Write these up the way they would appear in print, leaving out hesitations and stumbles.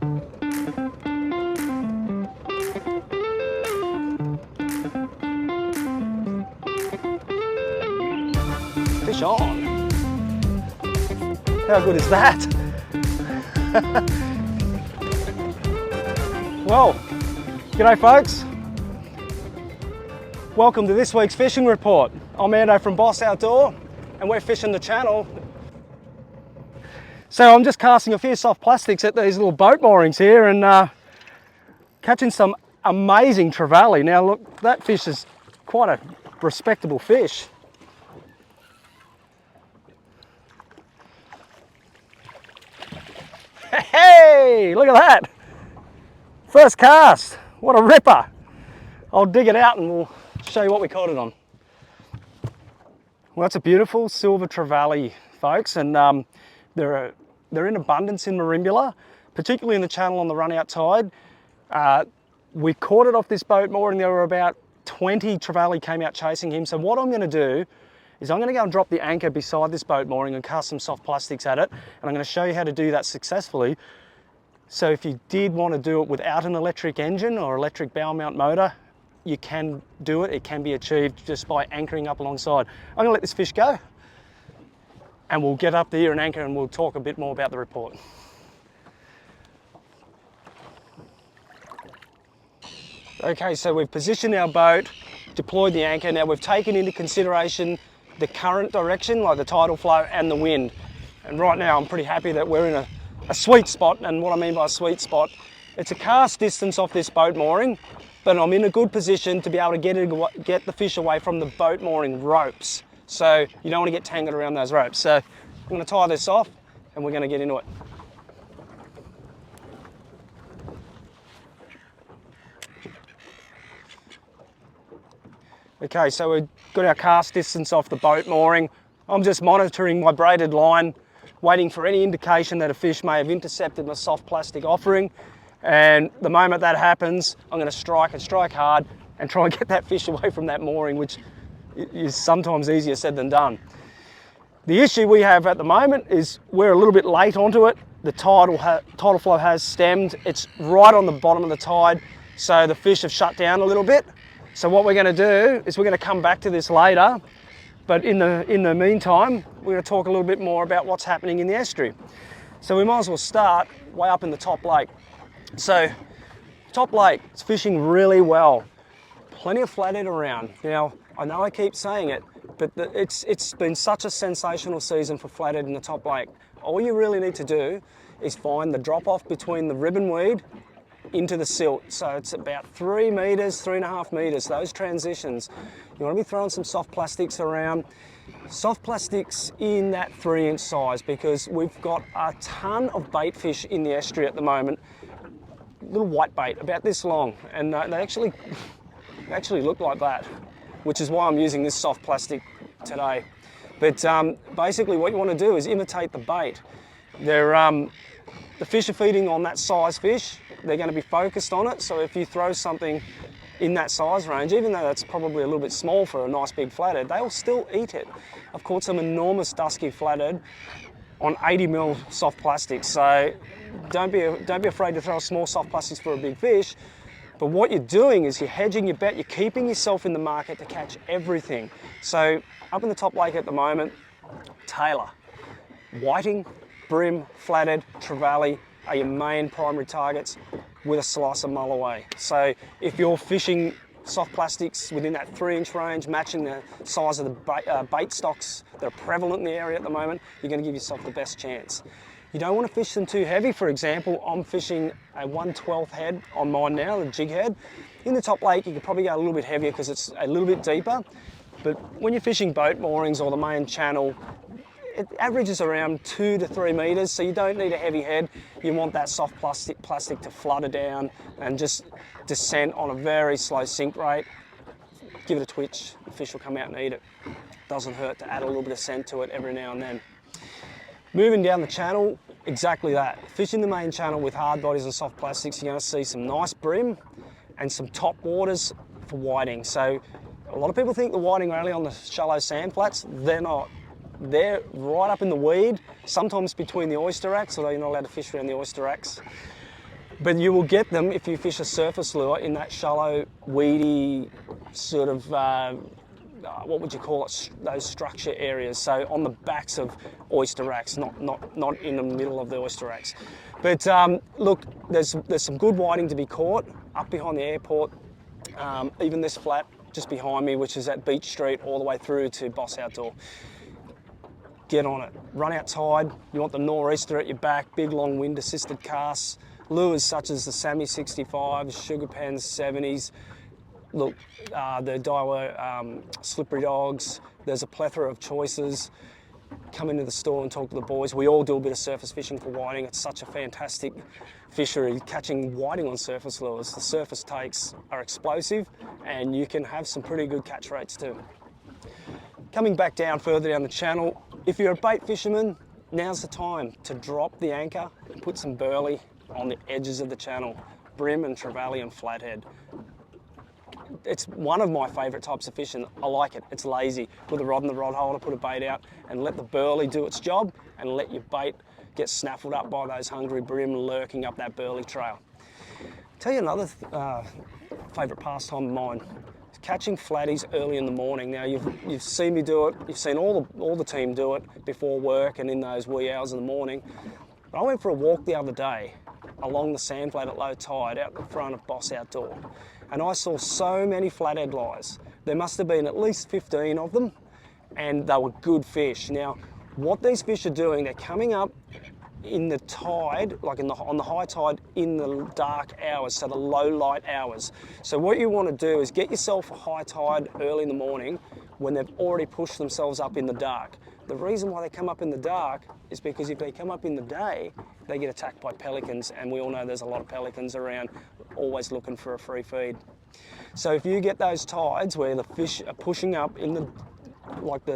Fish on. How good is that? Well, g'day folks. Welcome to this week's fishing report. I'm Ando from Boss Outdoor and we're fishing the channel. So I'm just casting a few soft plastics at these little boat moorings here and catching some amazing trevally. Now look, that fish is quite a respectable fish. Hey, look at that. First cast, what a ripper. I'll dig it out and we'll show you what we caught it on. Well, that's a beautiful silver trevally, folks, and they're in abundance in Merimbula, particularly in the channel on the run out tide. We caught it off this boat mooring. There were about 20 trevally came out chasing him. So what I'm going to do is I'm going to go and drop the anchor beside this boat mooring and cast some soft plastics at it, and I'm going to show you how to do that successfully. So if you did want to do it without an electric engine or electric bow mount motor, you can do it. It can be achieved just by anchoring up alongside. I'm going to let this fish go and we'll get up there and anchor and we'll talk a bit more about the report. Okay, so we've positioned our boat, deployed the anchor. Now we've taken into consideration the current direction, like the tidal flow and the wind. And right now I'm pretty happy that we're in a sweet spot. And what I mean by a sweet spot, it's a cast distance off this boat mooring, but I'm in a good position to be able to get the fish away from the boat mooring ropes. So you don't want to get tangled around those ropes. So I'm going to tie this off and we're going to get into it. Okay, so we've got our cast distance off the boat mooring. I'm just monitoring my braided line, waiting for any indication that a fish may have intercepted my soft plastic offering. And the moment that happens, I'm going to strike and strike hard and try and get that fish away from that mooring, which is sometimes easier said than done. The issue we have at the moment is we're a little bit late onto it. The tidal flow has stemmed. It's right on the bottom of the tide, so the fish have shut down a little bit. So what we're going to do is we're going to come back to this later, but in the meantime, we're going to talk a little bit more about what's happening in the estuary. So we might as well start way up in the top lake. So top lake, it's fishing really well. Plenty of flathead around. Now, I know I keep saying it, but it's been such a sensational season for flathead in the top lake. All you really need to do is find the drop off between the ribbon weed into the silt. So it's about 3 meters, 3.5 meters, those transitions. You want to be throwing some soft plastics around. Soft plastics in that 3-inch size, because we've got a ton of bait fish in the estuary at the moment. Little white bait, about this long, and they actually look like that, which is why I'm using this soft plastic today. But basically what you want to do is imitate the bait. The fish are feeding on that size fish. They're going to be focused on it, so if you throw something in that size range, even though that's probably a little bit small for a nice big flathead, they'll still eat it. I've caught some enormous dusky flathead on 80mm soft plastics, so don't be afraid to throw small soft plastics for a big fish. But what you're doing is you're hedging your bet, you're keeping yourself in the market to catch everything. So up in the top lake at the moment, tailor, whiting, brim, flathead, trevally are your main primary targets, with a slice of mulloway. So if you're fishing soft plastics within that 3-inch range, matching the size of the bait stocks that are prevalent in the area at the moment, you're going to give yourself the best chance. You don't want to fish them too heavy. For example, I'm fishing a 1/12 head on mine now, a jig head. In the top lake, you could probably go a little bit heavier because it's a little bit deeper. But when you're fishing boat moorings or the main channel, it averages around 2 to 3 meters, so you don't need a heavy head. You want that soft plastic to flutter down and just descend on a very slow sink rate. Give it a twitch, the fish will come out and eat it. Doesn't hurt to add a little bit of scent to it every now and then. Moving down the channel, exactly that. Fishing the main channel with hard bodies and soft plastics, you're going to see some nice brim and some top waters for whiting. So a lot of people think the whiting are only on the shallow sand flats. They're not. They're right up in the weed, sometimes between the oyster racks, although you're not allowed to fish around the oyster racks. But you will get them if you fish a surface lure in that shallow, weedy sort of, what would you call it, those structure areas. So on the backs of oyster racks, not in the middle of the oyster racks. But look, there's some good whiting to be caught up behind the airport. Even this flat just behind me, which is at Beach Street all the way through to Boss Outdoor. Get on it. Run out tide. You want the nor'easter at your back, big long wind assisted casts. Lures such as the Sammy 65s, Sugar Pens 70s. Look, the Daiwa Slippery Dogs. There's a plethora of choices. Come into the store and talk to the boys. We all do a bit of surface fishing for whiting. It's such a fantastic fishery, catching whiting on surface lures. The surface takes are explosive and you can have some pretty good catch rates too. Coming back down further down the channel, if you're a bait fisherman, now's the time to drop the anchor and put some burley on the edges of the channel, brim and trevally and flathead. It's one of my favourite types of fishing. I like it. It's lazy. Put the rod in the rod holder, put a bait out, and let the burley do its job, and let your bait get snaffled up by those hungry brim lurking up that burley trail. Tell you another favourite pastime of mine: catching flatties early in the morning. Now you've seen me do it. You've seen all the team do it before work and in those wee hours in the morning. But I went for a walk the other day along the sand flat at low tide out the front of Boss Outdoor. And I saw so many flathead lice. There must have been at least 15 of them, and they were good fish. Now, what these fish are doing, they're coming up in the tide, like on the high tide, in the dark hours, so the low light hours. So what you want to do is get yourself a high tide early in the morning when they've already pushed themselves up in the dark. The reason why they come up in the dark is because if they come up in the day, they get attacked by pelicans, and we all know there's a lot of pelicans around, always looking for a free feed. So if you get those tides where the fish are pushing up in the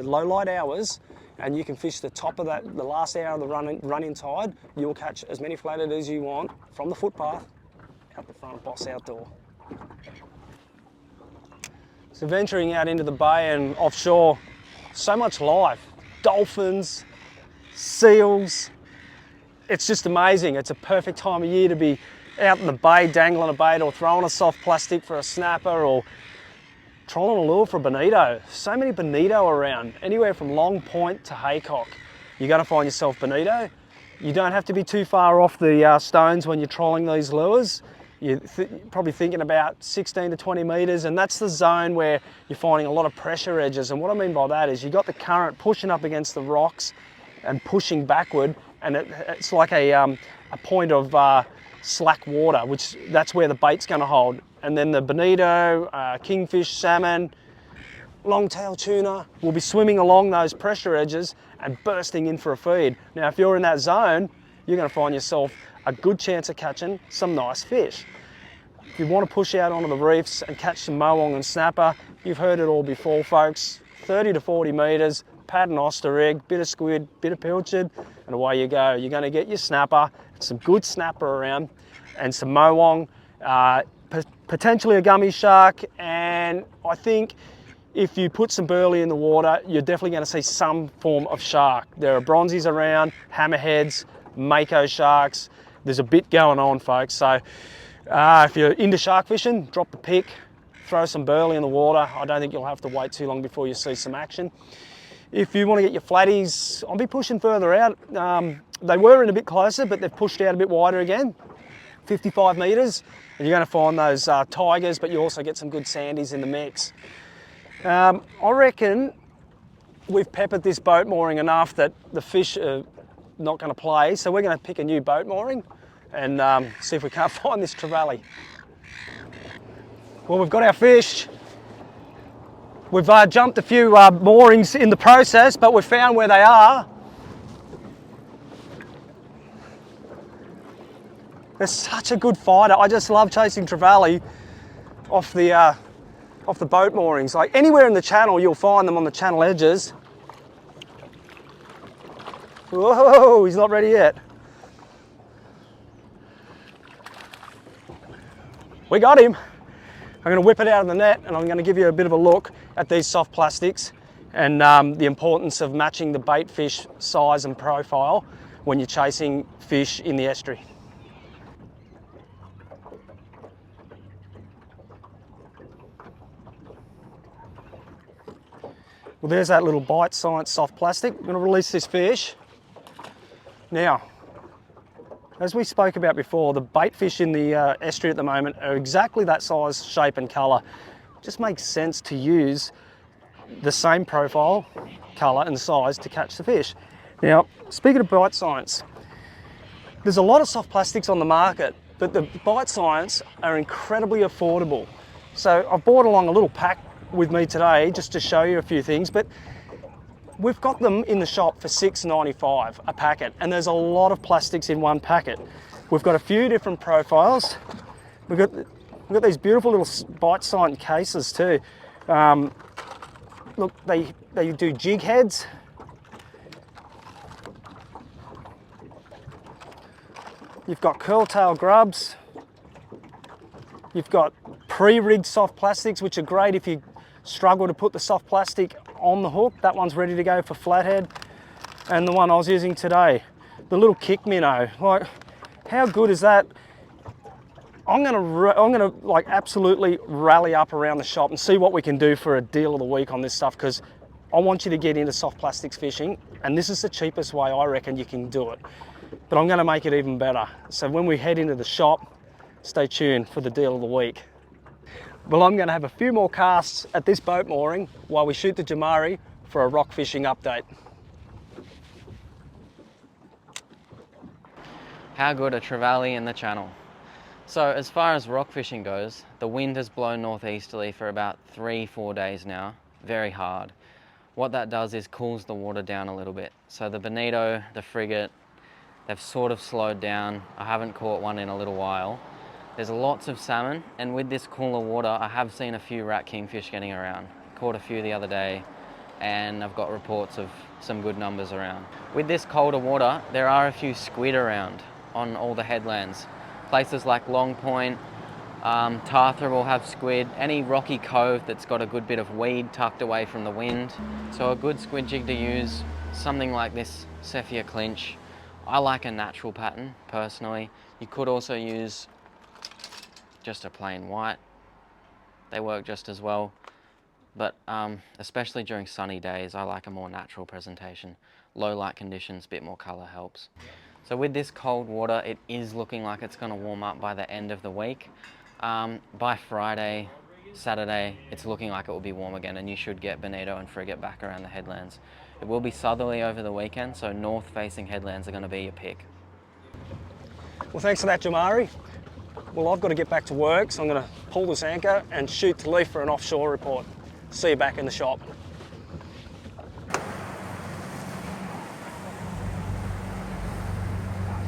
low light hours, and you can fish the top of that, the last hour of the run-in tide, you'll catch as many flathead as you want from the footpath out the front of Boss Outdoor. So venturing out into the bay and offshore, so much life. Dolphins, seals. It's just amazing. It's a perfect time of year to be out in the bay dangling a bait or throwing a soft plastic for a snapper or trolling a lure for a bonito. So many bonito around, anywhere from Long Point to Haycock. You're going to find yourself bonito. You don't have to be too far off the stones when you're trolling these lures. You're probably thinking about 16 to 20 metres, and that's the zone where you're finding a lot of pressure edges. And what I mean by that is you've got the current pushing up against the rocks and pushing backward, and it's like a point of slack water, which that's where the bait's going to hold. And then the bonito, kingfish, salmon, long-tailed tuna will be swimming along those pressure edges and bursting in for a feed. Now, if you're in that zone, you're going to find yourself a good chance of catching some nice fish. If you want to push out onto the reefs and catch some mohwang and snapper, you've heard it all before, folks. 30 to 40 metres, paternoster rig, bit of squid, bit of pilchard, and away you go. You're going to get your snapper, some good snapper around, and some mohwang, potentially a gummy shark, and I think if you put some burley in the water, you're definitely going to see some form of shark. There are bronzies around, hammerheads, mako sharks. There's a bit going on, folks. So if you're into shark fishing, drop the pick, throw some burley in the water. I don't think you'll have to wait too long before you see some action. If you want to get your flatties, I'll be pushing further out. They were in a bit closer, but they've pushed out a bit wider again, 55 metres. And you're going to find those tigers, but you also get some good sandies in the mix. I reckon we've peppered this boat mooring enough that the fish are not going to play, so we're going to pick a new boat mooring and see if we can't find this trevally. Well, we've got our fish. We've jumped a few moorings in the process, but we've found where they are. They're such a good fighter. I just love chasing trevally off the boat moorings. Like anywhere in the channel, you'll find them on the channel edges. Whoa, he's not ready yet. We got him. I'm going to whip it out of the net and I'm going to give you a bit of a look at these soft plastics and the importance of matching the bait fish size and profile when you're chasing fish in the estuary. Well, there's that little Bite Science soft plastic. I'm going to release this fish. Now, as we spoke about before, the bait fish in the estuary at the moment are exactly that size, shape and colour. It just makes sense to use the same profile, colour and size to catch the fish. Now, speaking of Bite Science, there's a lot of soft plastics on the market, but the Bite Science are incredibly affordable. So I've brought along a little pack with me today just to show you a few things, but we've got them in the shop for $6.95 a packet, and there's a lot of plastics in one packet. We've got a few different profiles. We've got these beautiful little Bite Science cases too. Look, they do jig heads. You've got curl-tail grubs. You've got pre-rigged soft plastics, which are great if you struggle to put the soft plastic on the hook. That one's ready to go for flathead. And the one I was using today, the little kick minnow. Like, how good is that? I'm gonna like absolutely rally up around the shop and see what we can do for a deal of the week on this stuff, because I want you to get into soft plastics fishing, and this is the cheapest way I reckon you can do it. But I'm gonna make it even better. So when we head into the shop, stay tuned for the deal of the week. Well, I'm gonna have a few more casts at this boat mooring while we shoot the Jamari for a rock fishing update. How good are trevally in the channel? So as far as rock fishing goes, the wind has blown northeasterly for about 3-4 days now, very hard. What that does is cools the water down a little bit. So the bonito, the frigate, they've sort of slowed down. I haven't caught one in a little while. There's lots of salmon, and with this cooler water, I have seen a few rat kingfish getting around. Caught a few the other day, and I've got reports of some good numbers around. With this colder water, there are a few squid around on all the headlands. Places like Long Point, Tarthra will have squid, any rocky cove that's got a good bit of weed tucked away from the wind. So a good squid jig to use, something like this Cephia clinch. I like a natural pattern, personally. You could also use just a plain white. They work just as well. But especially during sunny days, I like a more natural presentation. Low light conditions, a bit more colour helps. So with this cold water, it is looking like it's going to warm up by the end of the week. By Friday, Saturday, it's looking like it will be warm again, and you should get bonito and frigate back around the headlands. It will be southerly over the weekend, so north-facing headlands are going to be your pick. Well, thanks for that, Jamari. Well, I've got to get back to work, so I'm going to pull this anchor and shoot to leave for an offshore report. See you back in the shop.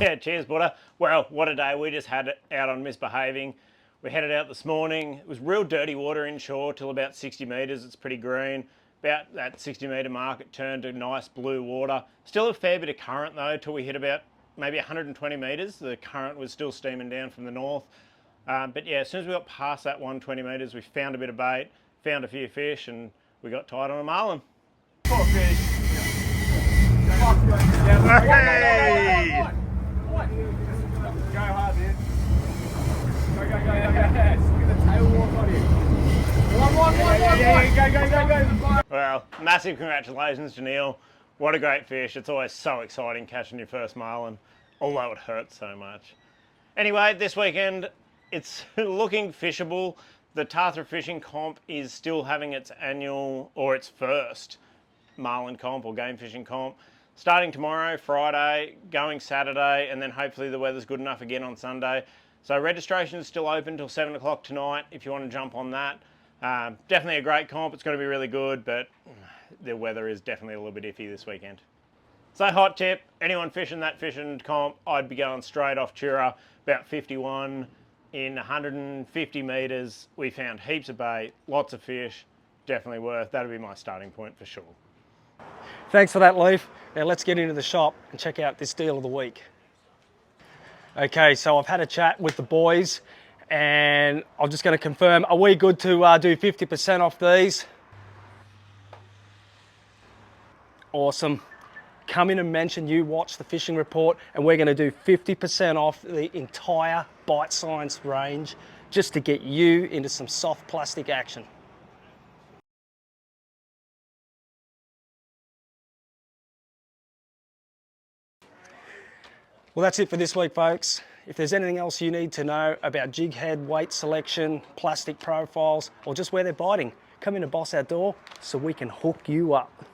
Yeah, cheers, Buddha. Well, what a day. We just had it out on Misbehaving. We headed out this morning. It was real dirty water inshore till about 60 metres. It's pretty green. About that 60 metre mark, it turned to nice blue water. Still a fair bit of current though, till we hit about maybe 120 metres. The current was still steaming down from the north. But yeah, as soon as we got past that 120 metres, we found a bit of bait, found a few fish, and we got tied on a marlin. Poor fish. Hey! Go hard, man. Go. Yes. Look at the tail walk on him. One. Go. Well, massive congratulations to Neil. What a great fish. It's always so exciting catching your first marlin, although it hurts so much. Anyway, this weekend, it's looking fishable. The Tarthra Fishing Comp is still having its annual, or its first, marlin comp or game fishing comp. Starting tomorrow, Friday, going Saturday, and then hopefully the weather's good enough again on Sunday. So registration is still open till 7 o'clock tonight if you want to jump on that. Definitely a great comp. It's going to be really good, but the weather is definitely a little bit iffy this weekend. So hot tip, anyone fishing that fishing comp, I'd be going straight off Chura, about 51 in 150 metres. We found heaps of bait, lots of fish, definitely worth. That'll be my starting point for sure. Thanks for that, Leaf. Now let's get into the shop and check out this deal of the week. Okay, so I've had a chat with the boys and I'm just going to confirm, are we good to do 50% off these? Awesome. Come in and mention you watch the fishing report and we're going to do 50% off the entire Bite Science range just to get you into some soft plastic action. Well, that's it for this week, folks. If there's anything else you need to know about jig head, weight selection, plastic profiles, or just where they're biting, come into Boss Outdoor so we can hook you up.